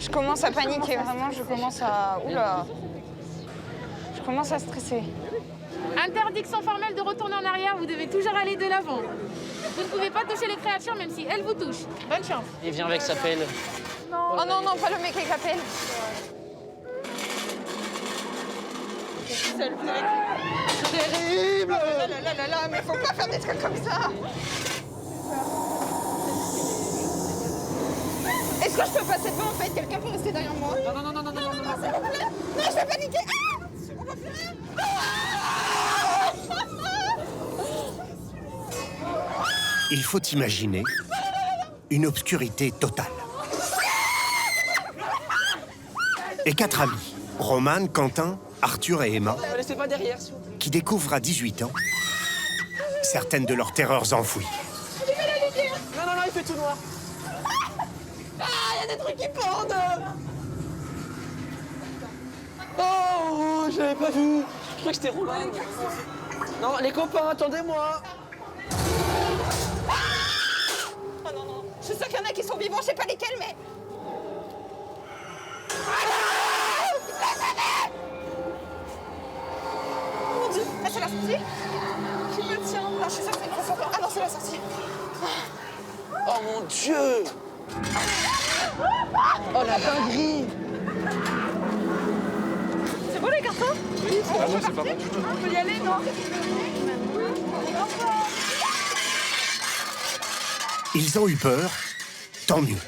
Je commence à paniquer, vraiment, je commence à... Oula. Je commence à stresser. Interdiction formelle de retourner en arrière, vous devez toujours aller de l'avant. Vous ne pouvez pas toucher les créatures même si elles vous touchent. Bonne chance. Il vient avec sa pelle. Oh non, non, pas le mec avec la pelle. C'est terrible. Là, mais faut pas faire des trucs comme ça. Est-ce que je peux passer devant en fait? Quelqu'un peut rester derrière moi? Non, s'il vous plaît. Non, je vais paniquer. Ah, on va plus rien. Il faut imaginer une obscurité totale. Et 4 amis, Roman, Quentin, Arthur et Emma, qui découvrent à 18 ans certaines de leurs terreurs enfouies. Non, il fait tout noir. Ah, il y a des trucs qui pendent. Oh, j'avais pas vu. Je croyais que c'était Roland. Non, les copains, attendez-moi. Oh non. Je suis sûre qu'il y en a qui sont vivants, je sais pas lesquels, mais... Mon Dieu, ah, c'est la sortie? Qui me tient? Non, je suis sûre que c'est une grosse sortie. Ah non, c'est la sortie. Oh mon Dieu. Oh la dinguerie. C'est beau les cartons? Oui, ah non, c'est pas bon du tout. On peut y aller, non? Ils ont eu peur, tant mieux.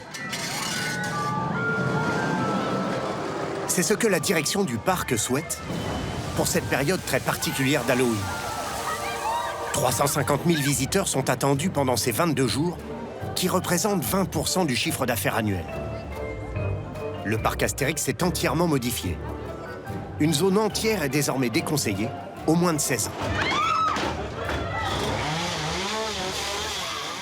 C'est ce que la direction du parc souhaite pour cette période très particulière d'Halloween. 350 000 visiteurs sont attendus pendant ces 22 jours, qui représentent 20% du chiffre d'affaires annuel. Le parc Astérix est entièrement modifié. Une zone entière est désormais déconseillée aux moins de 16 ans.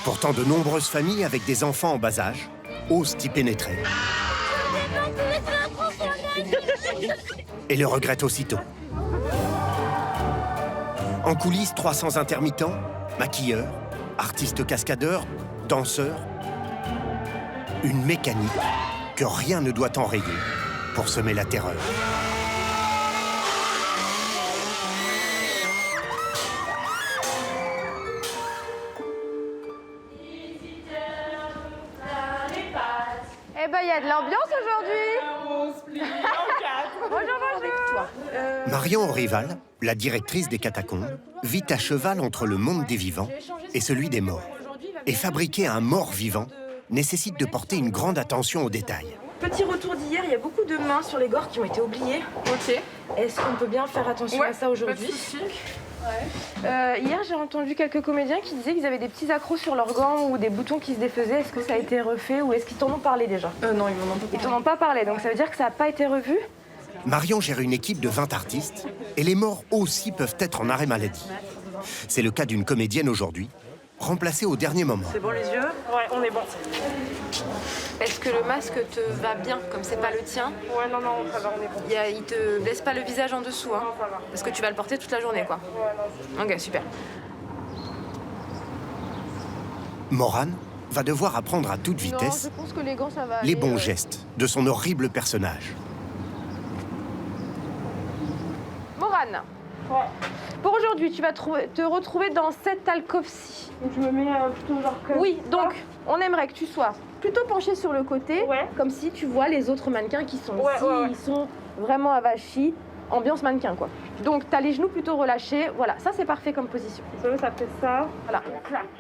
Pourtant, de nombreuses familles avec des enfants en bas âge osent y pénétrer. Et le regrettent aussitôt. En coulisses, 300 intermittents, maquilleurs, artistes cascadeurs, danseurs. Une mécanique que rien ne doit enrayer pour semer la terreur. Eh ben, il y a de l'ambiance aujourd'hui. Bonjour. Marion Aurival, la directrice des catacombes, vit à cheval entre le monde des vivants et celui des morts. Et fabriquer un mort vivant nécessite de porter une grande attention aux détails. Petit retour d'hier, il y a beaucoup de mains sur les gorges qui ont été oubliées. Ok. Est-ce qu'on peut bien faire attention à ça aujourd'hui? Hier, j'ai entendu quelques comédiens qui disaient qu'ils avaient des petits accros sur leurs gants ou des boutons qui se défaisaient. Est-ce que ça a été refait ou est-ce qu'ils t'en ont parlé déjà? Non, ils m'en ont pas parlé. Ils t'en ont pas parlé, donc ça veut dire que ça n'a pas été revu? Marion gère une équipe de 20 artistes et les morts aussi peuvent être en arrêt maladie. C'est le cas d'une comédienne aujourd'hui, remplacée au dernier moment. C'est bon les yeux? Ouais, on est bon. Est-ce que le masque te va bien, comme c'est pas le tien? Ouais, non, ça va, on est bon. Il te blesse pas le visage en dessous, hein? Non, ça va. Parce que tu vas le porter toute la journée, quoi. Ouais, non. Ok, super. Morane va devoir apprendre à toute Non, vitesse je pense que les gants, ça va les aller, bons gestes de son horrible personnage. Morane. Ouais. Pour aujourd'hui, tu vas te retrouver dans cette alcôve-ci. Donc je me mets plutôt genre comme Oui, ça. donc on aimerait que tu sois plutôt penché sur le côté, Ouais. comme si tu vois les autres mannequins qui sont Ouais, ici, ouais. ils sont vraiment avachis, ambiance mannequin quoi. Donc t'as les genoux plutôt relâchés, voilà, ça c'est parfait comme position. Ça fait ça.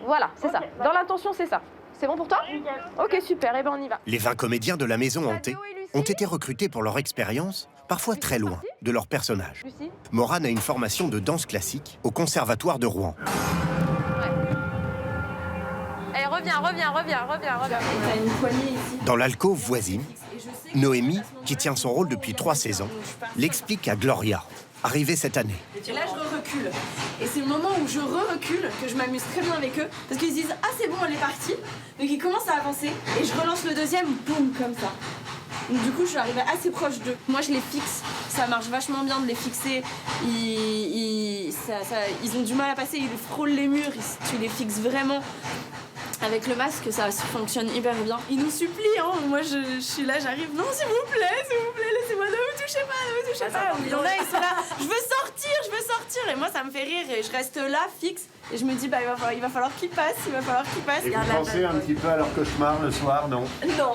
Voilà, c'est ça. Ok, Dans l'intention, c'est ça. C'est bon pour toi? Nickel. Ok, super, et ben on y va. Les 20 comédiens de la Maison Hantée ont été recrutés pour leur expérience, parfois très loin de leur personnage. Lucie? Morane a une formation de danse classique au Conservatoire de Rouen. Allez, reviens. T'as une poignée ici. Dans l'alcôve voisine, Noémie, qui tient son rôle depuis 3 saisons, l'explique à Gloria, arrivée cette année. Et là, je recule. Et c'est le moment où je recule que je m'amuse très bien avec eux. Parce qu'ils se disent, ah c'est bon, elle est partie. Donc ils commencent à avancer. Et je relance le deuxième, boum, comme ça. Donc du coup, je suis arrivée assez proche d'eux. Moi, je les fixe. Ça marche vachement bien de les fixer. Ils ont du mal à passer, ils frôlent les murs. Tu les fixes vraiment. avec le masque, ça fonctionne hyper bien. Ils nous supplient, hein. Moi je suis là, j'arrive, non s'il vous plaît, laissez-moi, ne me touchez pas. Il y en a, ils sont là, je veux sortir. Et moi ça me fait rire et je reste là, fixe. Et je me dis, bah il va falloir qu'ils passent. Et vous pensez un petit peu à leur cauchemar le soir, non? Non.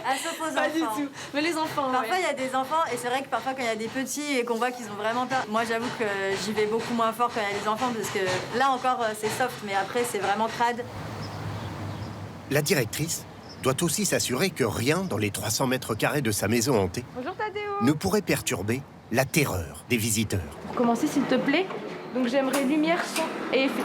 Ah, sauf aux Pas enfants. du tout. Mais les enfants, Parfois, il ouais. y a des enfants, et c'est vrai que parfois, quand il y a des petits et qu'on voit qu'ils ont vraiment peur, moi, j'avoue que j'y vais beaucoup moins fort quand il y a des enfants, parce que là encore, c'est soft, mais après, c'est vraiment crade. La directrice doit aussi s'assurer que rien dans les 300 mètres carrés de sa maison hantée Bonjour Tadéo. ne pourrait perturber la terreur des visiteurs. Pour commencer, s'il te plaît, donc j'aimerais lumière, son et effet.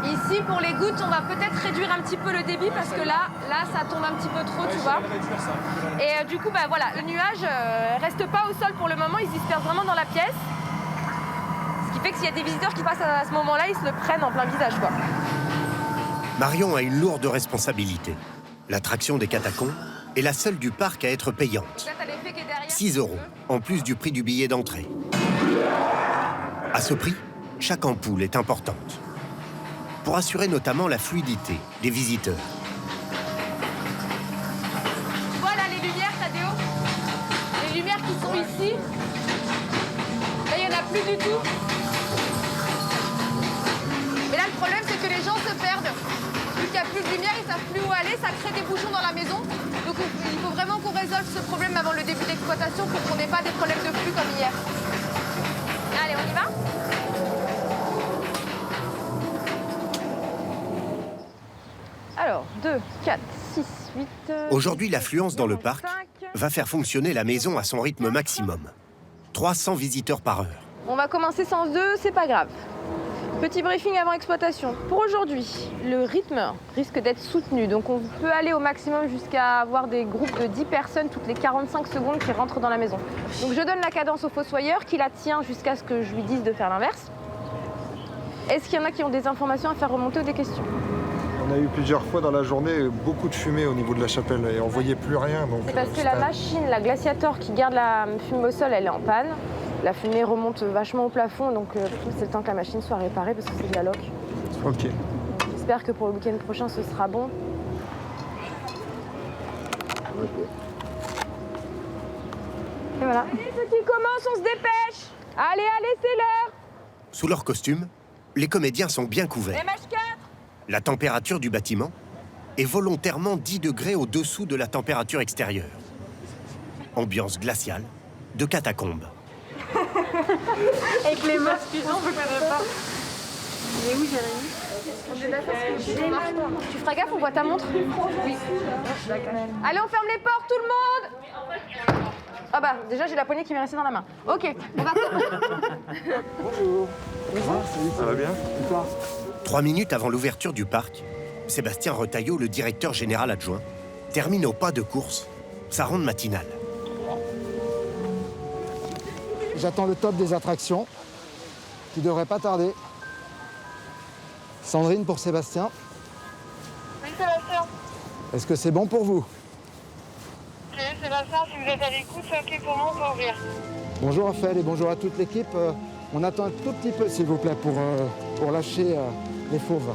Ici, pour les gouttes, on va peut-être réduire un petit peu le débit parce que là, ça tombe un petit peu trop, tu vois. Et du coup, bah voilà, le nuage reste pas au sol pour le moment, il se disperse vraiment dans la pièce. Ce qui fait que s'il y a des visiteurs qui passent à ce moment-là, ils se le prennent en plein visage, quoi. Marion a une lourde responsabilité. L'attraction des catacombes est la seule du parc à être payante. Là, t'as l'effet qui est derrière. 6 €, en plus du prix du billet d'entrée. À ce prix, chaque ampoule est importante. Pour assurer notamment la fluidité des visiteurs. Voilà les lumières, Tadéo. Les lumières qui sont ici. Là, il n'y en a plus du tout. Mais là, le problème, c'est que les gens se perdent. Vu qu'il n'y a plus de lumière, ils ne savent plus où aller. Ça crée des bouchons dans la maison. Donc, il faut vraiment qu'on résolve ce problème avant le début d'exploitation pour qu'on n'ait pas des problèmes de flux comme hier. Allez, on y va ? Alors, 2, 4, 6, 8... Aujourd'hui, l'affluence dans le parc va faire fonctionner la maison à son rythme maximum. 300 visiteurs par heure. On va commencer sans 2, c'est pas grave. Petit briefing avant exploitation. Pour aujourd'hui, le rythme risque d'être soutenu. Donc on peut aller au maximum jusqu'à avoir des groupes de 10 personnes toutes les 45 secondes qui rentrent dans la maison. Donc je donne la cadence au fossoyeur qui la tient jusqu'à ce que je lui dise de faire l'inverse. Est-ce qu'il y en a qui ont des informations à faire remonter ou des questions ? On a eu plusieurs fois dans la journée beaucoup de fumée au niveau de la chapelle et on voyait plus rien. C'est parce que la machine, la glaciator qui garde la fumée au sol, elle est en panne. La fumée remonte vachement au plafond, donc c'est le temps que la machine soit réparée parce que c'est de la loc. Ok. J'espère que pour le week-end prochain, ce sera bon. Et voilà. Allez, ceux qui commencent, on se dépêche. Allez, c'est l'heure. Sous leur costume, les comédiens sont bien couverts. MH4. La température du bâtiment est volontairement 10 degrés au-dessous de la température extérieure. Ambiance glaciale de catacombes. Avec les masques, on ne connaît pas. Mais où Jérémy? Tu feras gaffe, on voit ta montre? Oui. Allez, on ferme les portes, tout le monde! Ah bah, déjà, j'ai la poignée qui m'est restée dans la main. Ok, on va... Bonjour. Ça va bien? 3 minutes avant l'ouverture du parc, Sébastien Retailleau, le directeur général adjoint, termine au pas de course sa ronde matinale. J'attends le top des attractions, qui devrait pas tarder. Sandrine pour Sébastien. Oui, Sébastien. Est-ce que c'est bon pour vous? Ok, Sébastien, si vous êtes à l'écoute, c'est ok pour moi, on peut ouvrir. Bonjour Raphaël et bonjour à toute l'équipe. On attend un tout petit peu, s'il vous plaît, pour lâcher les fauves.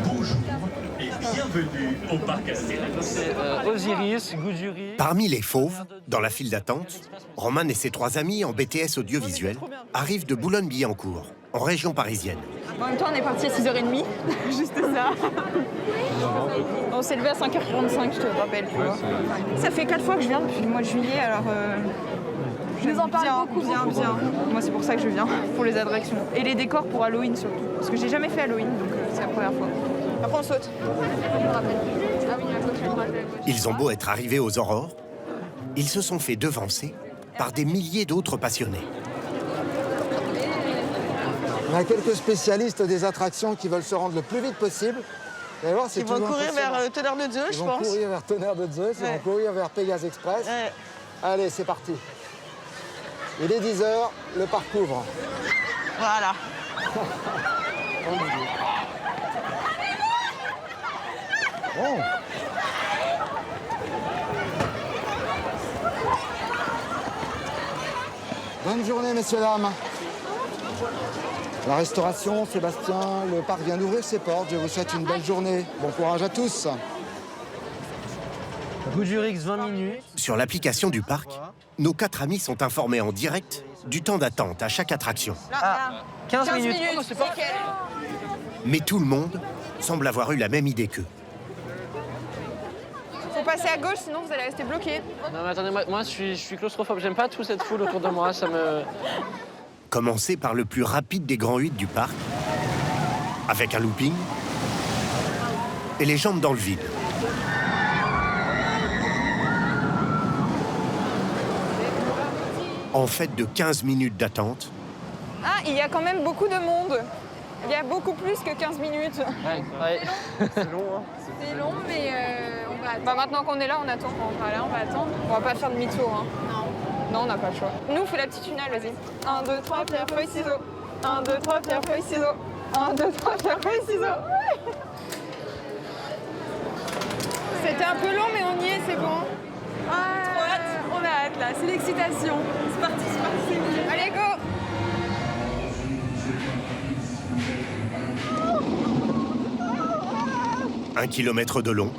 Bonjour et bienvenue au parc Astérix. Osiris, Goudzuri. Parmi les fauves, dans la file d'attente, Roman et ses 3 amis en BTS audiovisuel arrivent de Boulogne-Billancourt, en région parisienne. En même temps, on est parti à 6h30, juste ça. On s'est levé à 5h45, je te rappelle. Tu vois. Ça fait 4 fois que je viens depuis le mois de juillet, alors... Je vous en parle beaucoup. Bien. Moi, c'est pour ça que je viens, pour les attractions. Et les décors pour Halloween, surtout. Parce que j'ai jamais fait Halloween, donc c'est la première fois. Après, on saute. Ils ont beau être arrivés aux aurores, ils se sont fait devancer par des milliers d'autres passionnés. On a quelques spécialistes des attractions qui veulent se rendre le plus vite possible. Ils vont courir vers Tonnerre de Zeus, je pense. Ils vont courir vers Tonnerre de Zeus, ils vont courir vers Pégase Express. Ouais. Allez, c'est parti. Il est 10h, le parc ouvre. Voilà. Bon. Bonne journée, messieurs, dames. La restauration, Sébastien, le parc vient d'ouvrir ses portes. Je vous souhaite une belle journée. Bon courage à tous. Goudurix, 20 minutes. Sur l'application du parc, nos 4 amis sont informés en direct du temps d'attente à chaque attraction. Ah, 15 minutes. Oh, c'est pas... Mais tout le monde semble avoir eu la même idée qu'eux. Faut passer à gauche, sinon vous allez rester bloqué. Non mais attendez, moi je suis claustrophobe, j'aime pas toute cette foule autour de moi, ça me... Commencer par le plus rapide des grands 8 du parc, avec un looping, et les jambes dans le vide. En fait de 15 minutes d'attente, Ah, il y a quand même beaucoup de monde. Il y a beaucoup plus que 15 minutes. Ouais. C'est long, hein. C'est long, mais on va attendre. Bah, maintenant qu'on est là, on attend. Voilà, on va attendre. On va pas faire demi-tour. Hein. Non, on n'a pas le choix. Nous, on fait la petite tunnel, vas-y. 1, 2, 3, pierre, feuille, ciseaux. 1, 2, 3, pierre, feuille, ciseaux. 1, 2, 3, pierre, feuille, ciseaux. Ouais. C'était un peu long, mais on y est, c'est bon. On a hâte, là. C'est l'excitation. C'est parti, c'est parti. Allez, go! 1 kilomètre de long,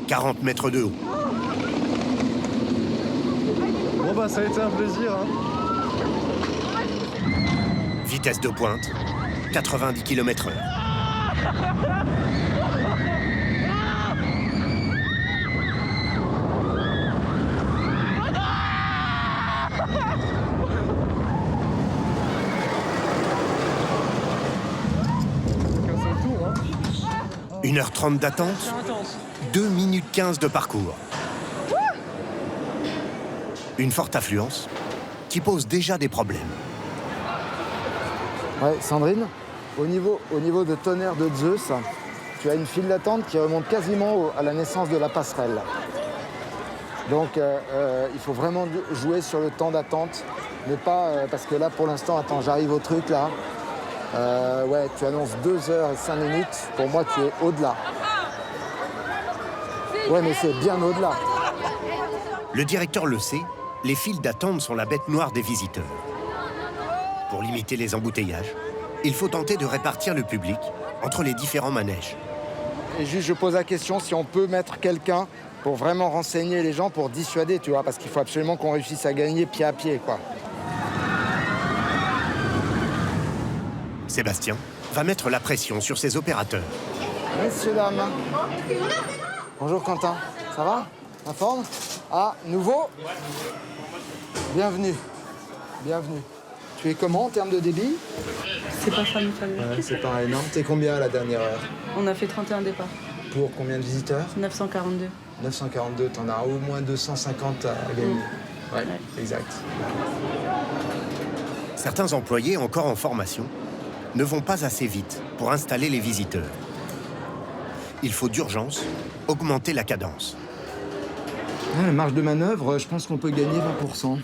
40 mètres de haut. Bon bah ça a été un plaisir. Hein. Vitesse de pointe, 90 km/h. Hein. 1h30 d'attente, 2 minutes 15 de parcours. Une forte affluence qui pose déjà des problèmes. Ouais, Sandrine, au niveau de Tonnerre de Zeus, tu as une file d'attente qui remonte quasiment à la naissance de la passerelle. Donc il faut vraiment jouer sur le temps d'attente, mais pas parce que là pour l'instant, attends, j'arrive au truc là. Ouais, tu annonces 2h05. Pour moi, tu es au-delà. Ouais, mais c'est bien au-delà. Le directeur le sait, les files d'attente sont la bête noire des visiteurs. Pour limiter les embouteillages, il faut tenter de répartir le public entre les différents manèges. Et juste, je pose la question si on peut mettre quelqu'un pour vraiment renseigner les gens, pour dissuader, tu vois, parce qu'il faut absolument qu'on réussisse à gagner pied à pied, quoi. Sébastien va mettre la pression sur ses opérateurs. Messieurs, dames. Bonjour Quentin, ça va? La forme? Ah, nouveau? Bienvenue. Bienvenue. Tu es comment en termes de débit? C'est pas famille. Ouais, c'est pas énorme. T'es combien à la dernière heure? On a fait 31 départs. Pour combien de visiteurs? 942. 942, t'en as au moins 250 à gagner. Ouais, exact. Certains employés encore en formation ne vont pas assez vite pour installer les visiteurs. Il faut d'urgence augmenter la cadence. La marge de manœuvre, je pense qu'on peut gagner 20%.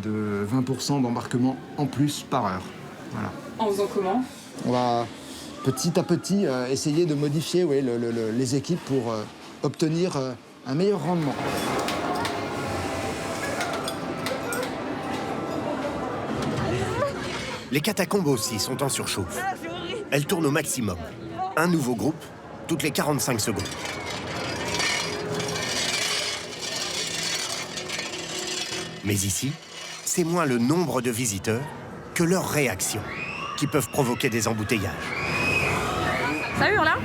De 20% d'embarquement en plus par heure. Voilà. En faisant comment? On va petit à petit essayer de modifier les équipes pour obtenir un meilleur rendement. Les catacombes aussi sont en surchauffe. Elles tournent au maximum. Un nouveau groupe toutes les 45 secondes. Mais ici, c'est moins le nombre de visiteurs que leurs réactions qui peuvent provoquer des embouteillages. Ça hurle là?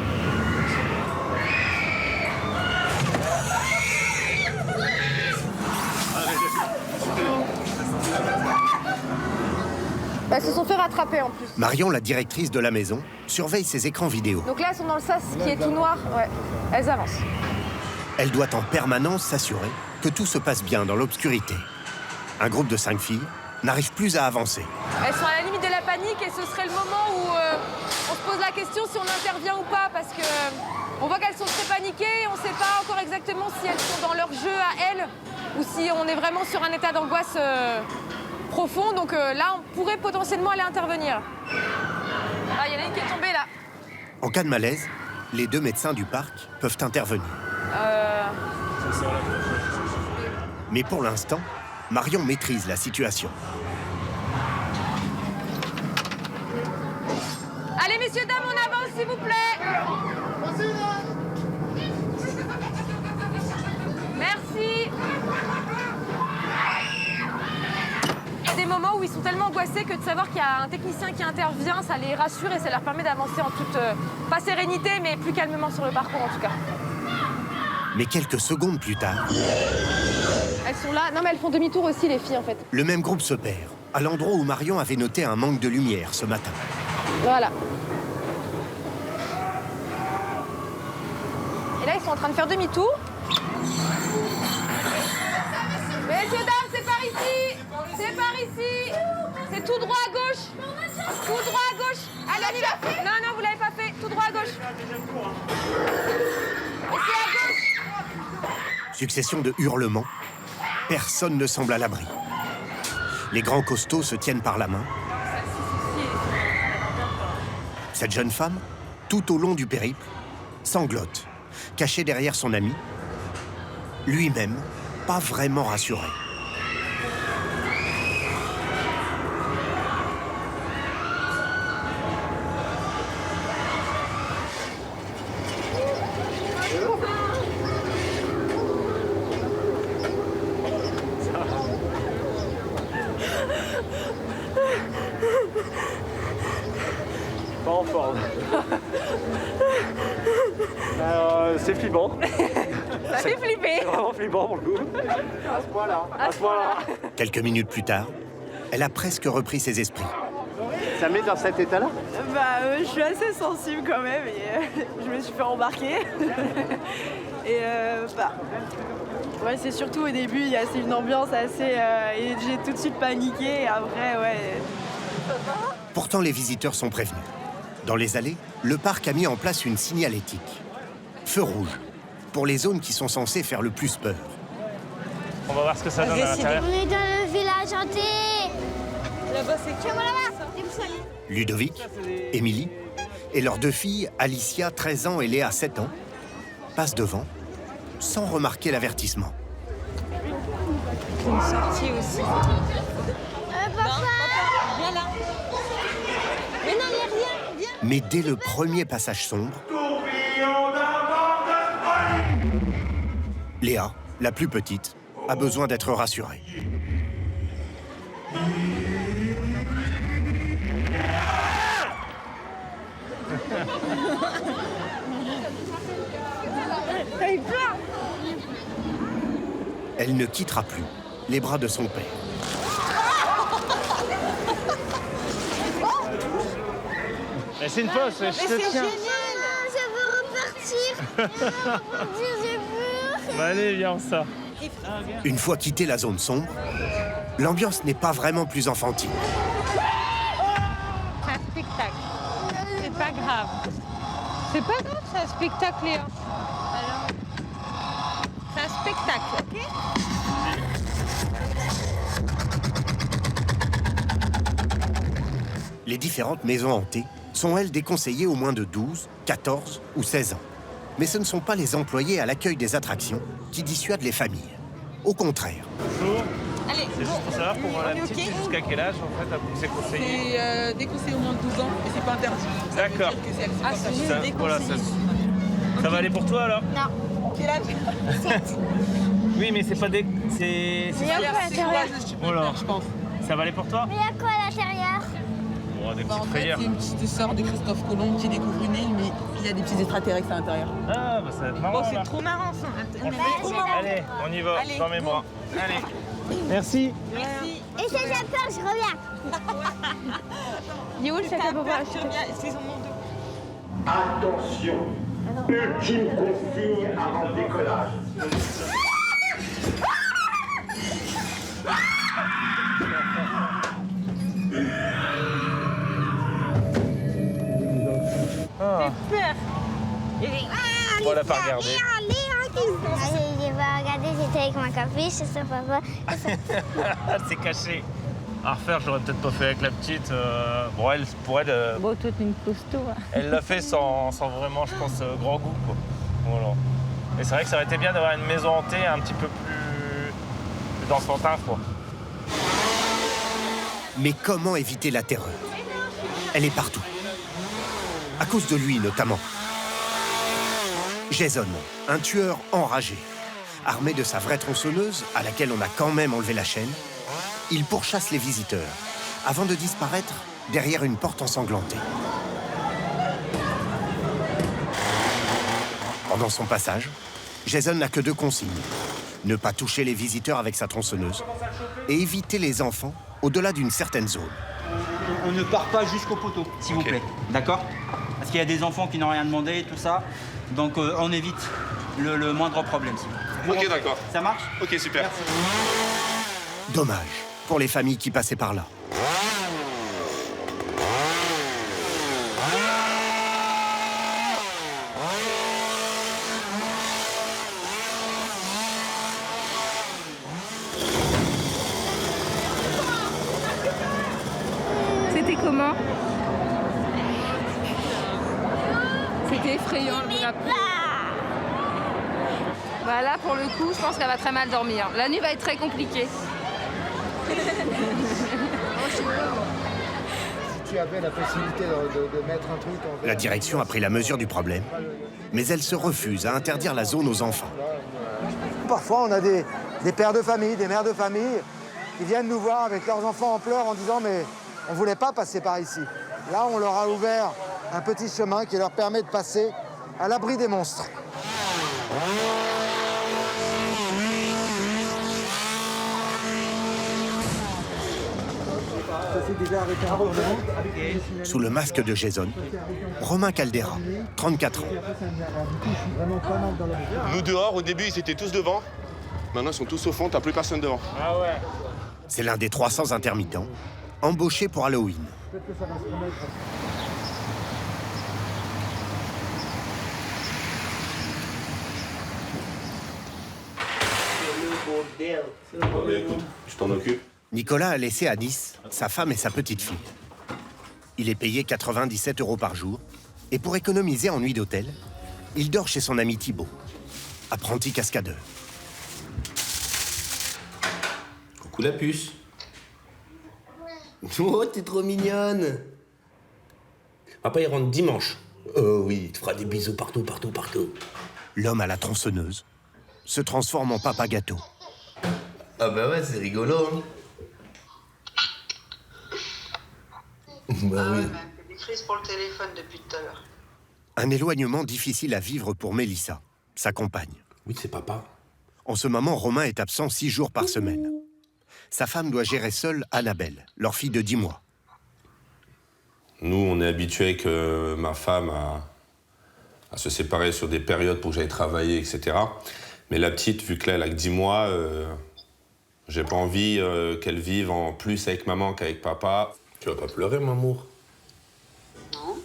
Elles se sont fait rattraper en plus. Marion, la directrice de la maison, surveille ses écrans vidéo. Donc là, elles sont dans le sas qui est tout noir. Ouais, elles avancent. Elle doit en permanence s'assurer que tout se passe bien dans l'obscurité. Un groupe de 5 filles n'arrive plus à avancer. Elles sont à la limite de la panique et ce serait le moment où on se pose la question si on intervient ou pas parce que on voit qu'elles sont très paniquées et on ne sait pas encore exactement si elles sont dans leur jeu à elles ou si on est vraiment sur un état d'angoisse profond. Donc là, on pourrait potentiellement aller intervenir. Ah, il y en a une qui est tombée là. En cas de malaise, les 2 médecins du parc peuvent intervenir. Mais pour l'instant, Marion maîtrise la situation. Allez, messieurs, dames, on avance, s'il vous plaît. Merci. Il y a des moments où ils sont tellement angoissés que de savoir qu'il y a un technicien qui intervient, ça les rassure et ça leur permet d'avancer en toute, pas sérénité, mais plus calmement sur le parcours en tout cas. Mais quelques secondes plus tard, Elles sont là. Non, mais elles font demi-tour aussi, les filles, en fait. le même groupe se perd, à l'endroit où Marion avait noté un manque de lumière ce matin. Voilà. Et là, ils sont en train de faire demi-tour. Messieurs, dames, c'est par ici. C'est par ici. C'est tout droit à gauche. Tout droit à gauche. Allez, on y va. Non, non, vous l'avez pas fait. Tout droit à gauche. Et c'est à gauche. Succession de hurlements. Personne ne semble à l'abri. Les grands costauds se tiennent par la main. Cette jeune femme, tout au long du périple, sanglote, cachée derrière son ami, lui-même pas vraiment rassuré. Pas en forme. C'est flippant. Ça fait flipper. C'est vraiment flippant pour le coup. À ce point-là. À ce point-là. Quelques minutes plus tard, elle a presque repris ses esprits. Ça met dans cet état-là? Je suis assez sensible quand même et je me suis fait embarquer. Et ouais, c'est surtout au début, il y a une ambiance assez... et j'ai tout de suite paniqué et après, ouais... Pourtant, les visiteurs sont prévenus. Dans les allées, le parc a mis en place une signalétique. Feu rouge, pour les zones qui sont censées faire le plus peur. On va voir ce que ça donne à l'intérieur. On est dans le village hanté. Là-bas, c'est Tiens, voilà, là. Ludovic, Émilie et leurs deux filles, Alicia, 13 ans, et Léa, 7 ans, passent devant sans remarquer l'avertissement. une sortie aussi. Papa. Viens là. Mais non, il n'y a rien. Viens. Mais dès le premier passage sombre, Léa, la plus petite, a besoin d'être rassurée. Elle ne quittera plus les bras de son père. Mais c'est une pause, je te tiens. Je veux repartir. J'ai peur. Bah allez, viens, on sort. Une fois quitté la zone sombre, l'ambiance n'est pas vraiment plus enfantine. C'est un spectacle. C'est pas grave. C'est pas grave, c'est un spectacle, Léa. Alors, c'est un spectacle, ok? Les différentes maisons hantées sont, elles, déconseillées aux moins de 12, 14 ou 16 ans. Mais ce ne sont pas les employés à l'accueil des attractions qui dissuadent les familles. Au contraire. Bonjour. Allez, C'est juste pour savoir pour la petite, c'est jusqu'à quel âge en fait c'est conseillé? C'est dès que c'est au moins de 12 ans, et c'est pas interdit. D'accord. c'est juste Ça, déconseillé. voilà, ça va aller pour toi alors? Non. Quel âge? Oui, mais c'est pas des. C'est. Il y a quoi à l'intérieur? Voilà. Je pense. Ça va aller pour toi? Mais il y a quoi à l'intérieur? Bon, des En petites fait, frayeurs. c'est une petite sœur de Christophe Colomb qui découvre une île, mais il y a des petits extraterrestres à l'intérieur. Ah, bah ça va être marrant. Oh, c'est là. trop marrant ça. On le fait. Allez, on y va, Allez, dans mes go. bras. Allez. Merci. Merci. Et si j'ai peur, je reviens. Il est où le sac à bobo? Tu reviens, est-ce qu'ils en ont deux? Attention, ultime consigne avant le décollage. Ah. Bon, on l'a pas regardé. J'ai pas regardé, j'étais avec ma capuche, c'est papa. C'est caché. À refaire, j'aurais peut-être pas fait avec la petite. Bon, elle, pour elle, Bon, toi, t'es une costaud. elle l'a fait sans vraiment, je pense, grand goût. Quoi. Voilà. Et c'est vrai que ça aurait été bien d'avoir une maison hantée un petit peu plus enfantin, quoi. Mais comment éviter la terreur? Elle est partout. À cause de lui, notamment. Jason, un tueur enragé. Armé de sa vraie tronçonneuse, à laquelle on a quand même enlevé la chaîne, il pourchasse les visiteurs, avant de disparaître derrière une porte ensanglantée. Pendant son passage, Jason n'a que 2 consignes. Ne pas toucher les visiteurs avec sa tronçonneuse et éviter les enfants au-delà d'une certaine zone. On ne part pas jusqu'au poteau, s'il vous plaît. D'accord? Parce qu'il y a des enfants qui n'ont rien demandé, tout ça. Donc on évite le moindre problème, s'il vous plaît. Ok, d'accord. Ça marche? Ok, super. Merci. Dommage pour les familles qui passaient par là. C'était comment? C'était effrayant, le la pluie. Bah là, pour le coup, je pense qu'elle va très mal dormir. La nuit va être très compliquée. Si tu avais la possibilité de mettre un truc en... La direction a pris la mesure du problème, mais elle se refuse à interdire la zone aux enfants. Parfois, on a des pères de famille, des mères de famille qui viennent nous voir avec leurs enfants en pleurs en disant « mais on ne voulait pas passer par ici ». Là, on leur a ouvert un petit chemin qui leur permet de passer à l'abri des monstres. Sous le masque de Jason, Romain Caldera, 34 ans. Nous dehors, au début, ils étaient tous devant. Maintenant, ils sont tous au fond, t'as plus personne devant. Ah ouais. C'est l'un des 300 intermittents embauchés pour Halloween. Écoute, tu t'en occupes. Nicolas a laissé à Nice sa femme et sa petite fille. Il est payé 97 € par jour et pour économiser en nuit d'hôtel, il dort chez son ami Thibaut, apprenti cascadeur. Coucou la puce. Oh, t'es trop mignonne. Papa, il rentre dimanche. Oh oui, il te fera des bisous partout, partout, partout. L'homme à la tronçonneuse se transforme en papa gâteau. Ah bah ouais, c'est rigolo. Hein. Bah oui. C'est des crises pour le téléphone depuis tout à l'heure. Un éloignement difficile à vivre pour Mélissa, sa compagne. Oui, c'est papa. En ce moment, Romain est absent 6 jours par semaine. Sa femme doit gérer seule Annabelle, leur fille de 10 mois. Nous, on est habitués avec ma femme à se séparer sur des périodes pour que j'aille travailler, etc. Mais la petite, vu qu'elle a que 10 mois, j'ai pas envie qu'elle vive en plus avec maman qu'avec papa. Tu vas pas pleurer, mon amour? Non.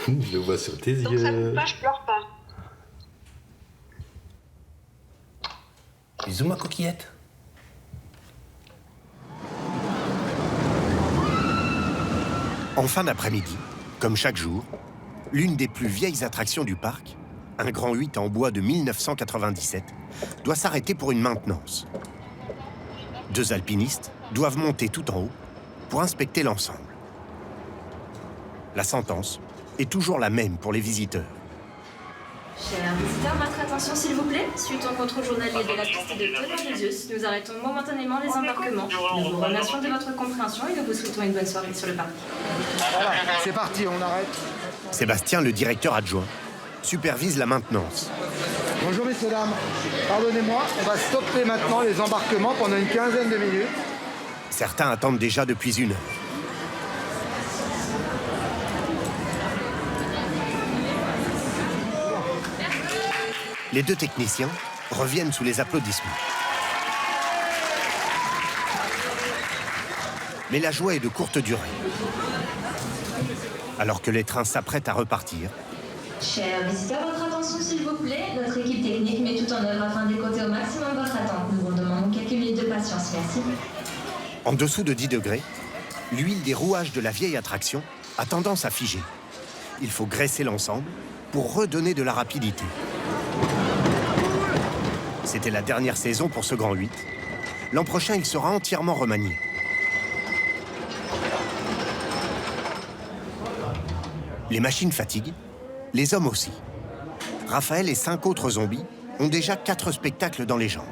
Je le vois sur tes Donc yeux. ça ne pas, je pleure pas. Bisous, ma coquillette. En fin d'après-midi, comme chaque jour, l'une des plus vieilles attractions du parc, un grand 8 en bois de 1997, doit s'arrêter pour une maintenance. 2 alpinistes doivent monter tout en haut pour inspecter l'ensemble. La sentence est toujours la même pour les visiteurs. Chers visiteurs, votre attention s'il vous plaît. Suite au contrôle journalier de la piste de Tonnerre-des-Zeus, nous arrêtons momentanément les embarquements. Nous vous remercions de votre compréhension et nous vous souhaitons une bonne soirée sur le parc. Voilà, c'est parti, on arrête. Sébastien, le directeur adjoint, supervise la maintenance. Bonjour messieurs, dames. Pardonnez-moi, on va stopper maintenant les embarquements pendant une quinzaine de minutes. Certains attendent déjà depuis 1 heure. Les 2 techniciens reviennent sous les applaudissements. Mais la joie est de courte durée. Alors que les trains s'apprêtent à repartir, Chers visiteurs, votre attention s'il vous plaît. Notre équipe technique met tout en œuvre afin d'écouter au maximum votre attente. Nous vous demandons quelques minutes de patience. Merci. en dessous de 10 degrés, l'huile des rouages de la vieille attraction a tendance à figer. Il faut graisser l'ensemble pour redonner de la rapidité. C'était la dernière saison pour ce Grand 8. L'an prochain, il sera entièrement remanié. Les machines fatiguent, les hommes aussi. Raphaël et 5 autres zombies ont déjà 4 spectacles dans les jambes.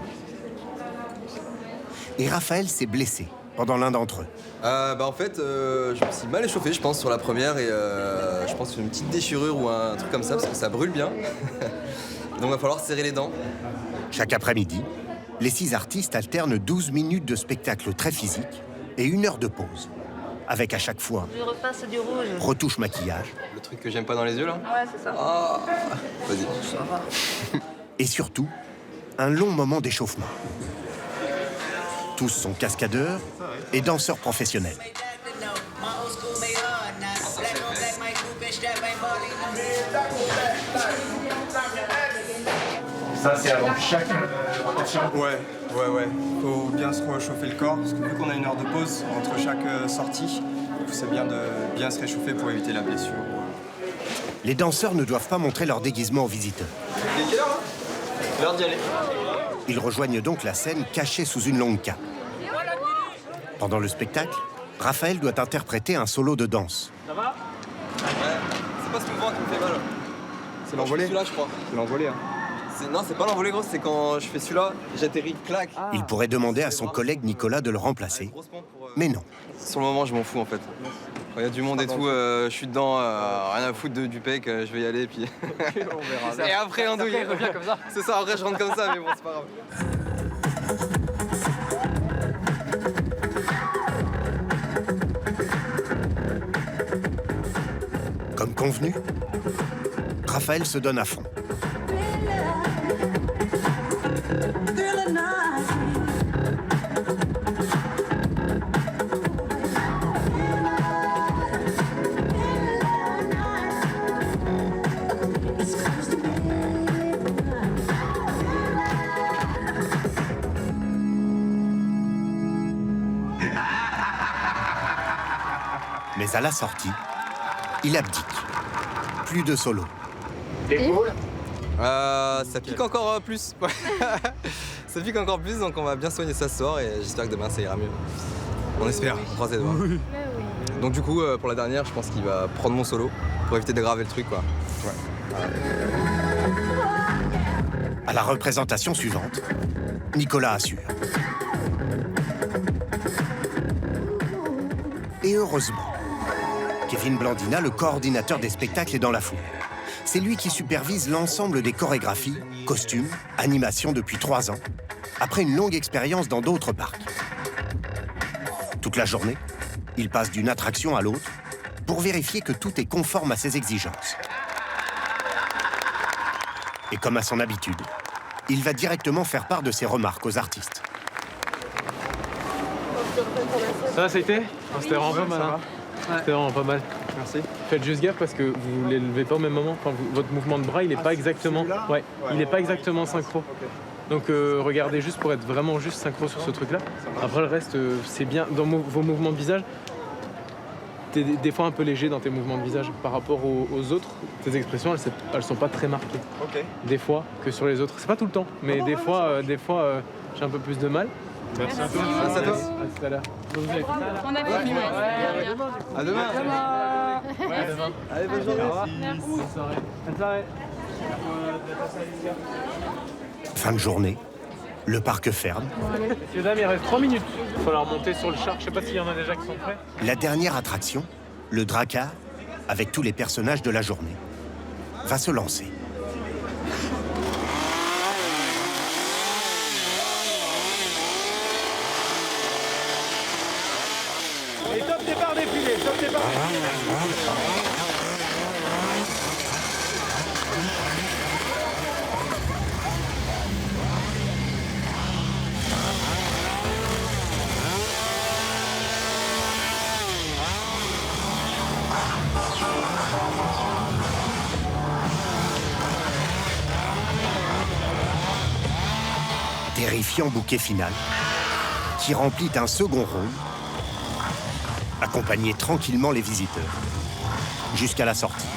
Et Raphaël s'est blessé pendant l'un d'entre eux. En fait, je me suis mal échauffé, je pense, sur la première et je pense une petite déchirure ou un truc comme ça, parce que ça brûle bien. Donc il va falloir serrer les dents. Chaque après-midi, les 6 artistes alternent 12 minutes de spectacle très physique et 1 heure de pause. Avec à chaque fois Je repasse du rouge. retouche maquillage. Le truc que j'aime pas dans les yeux là. Ouais, c'est ça. Ah, vas-y. Ça va. Et surtout, un long moment d'échauffement. Tous sont cascadeurs et danseurs professionnels. Ça, c'est avant chaque entretien. Ouais. Faut bien se réchauffer le corps, parce que vu qu'on a 1 heure de pause entre chaque sortie, c'est bien de bien se réchauffer pour éviter la blessure. Les danseurs ne doivent pas montrer leur déguisement aux visiteurs. Il est quelle heure? L'heure d'y aller. Ils rejoignent donc la scène cachée sous une longue cape. Pendant le spectacle, Raphaël doit interpréter un solo de danse. Ça va? Ouais, c'est pas ce mouvement qui me fait mal. C'est l'envolée. Celui-là, je crois. C'est l'envolée, hein. Non, c'est pas l'envolée, gros, c'est quand je fais celui-là, j'atterris, clac. Il pourrait demander à son collègue Nicolas de le remplacer, mais non. Sur le moment, je m'en fous en fait. Quand il y a du monde et tout, je suis dedans, rien à foutre du pec, je vais y aller, puis. On verra. Et après, un douille. Après, il revient comme ça. C'est ça, après, je rentre comme ça, mais bon, c'est pas grave. Comme convenu, Raphaël se donne à fond. Mais à la sortie, il abdique. Plus de solo. T'es cool? Ça pique encore plus. Ça pique encore plus, donc on va bien soigner ça ce soir et j'espère que demain ça ira mieux. On espère, on croise les doigts. Donc du coup, pour la dernière, je pense qu'il va prendre mon solo pour éviter d'aggraver le truc, quoi. Ouais. À la représentation suivante, Nicolas assure. Et heureusement, Kevin Blandina, le coordinateur des spectacles, est dans la foule. C'est lui qui supervise l'ensemble des chorégraphies, costumes, animations depuis 3 ans, après une longue expérience dans d'autres parcs. Toute la journée, il passe d'une attraction à l'autre pour vérifier que tout est conforme à ses exigences. Et comme à son habitude, il va directement faire part de ses remarques aux artistes. Ça va, ça a été? C'était vraiment pas mal. Hein. C'était vraiment pas mal. Merci. Faites juste gaffe parce que vous les levez pas au même moment. Enfin, votre mouvement de bras, il est pas exactement. Ouais, il est pas exactement synchro. Donc regardez juste pour être vraiment juste synchro sur ce truc-là. Après le reste, c'est bien. Dans vos mouvements de visage, t'es des fois un peu léger dans tes mouvements de visage par rapport aux autres. Tes expressions, elles sont pas très marquées. Ok. Des fois que sur les autres. C'est pas tout le temps, mais des fois, j'ai un peu plus de mal. Merci à toi. Merci à toi. À tout à l'heure. On a fini. À demain. Ouais, à demain. Allez, bonne journée. Merci. Bonne soirée. Bonne soirée. Fin de journée, le parc ferme. Messieurs, dames, il reste 3 minutes. Il va falloir monter sur le char. Je sais pas s'il y en a déjà qui sont prêts. La dernière attraction, le Drakkar, avec tous les personnages de la journée, va se lancer. Et top départ défilé, top départ Terrifiant bouquet final qui remplit un second rôle, accompagner tranquillement les visiteurs jusqu'à la sortie.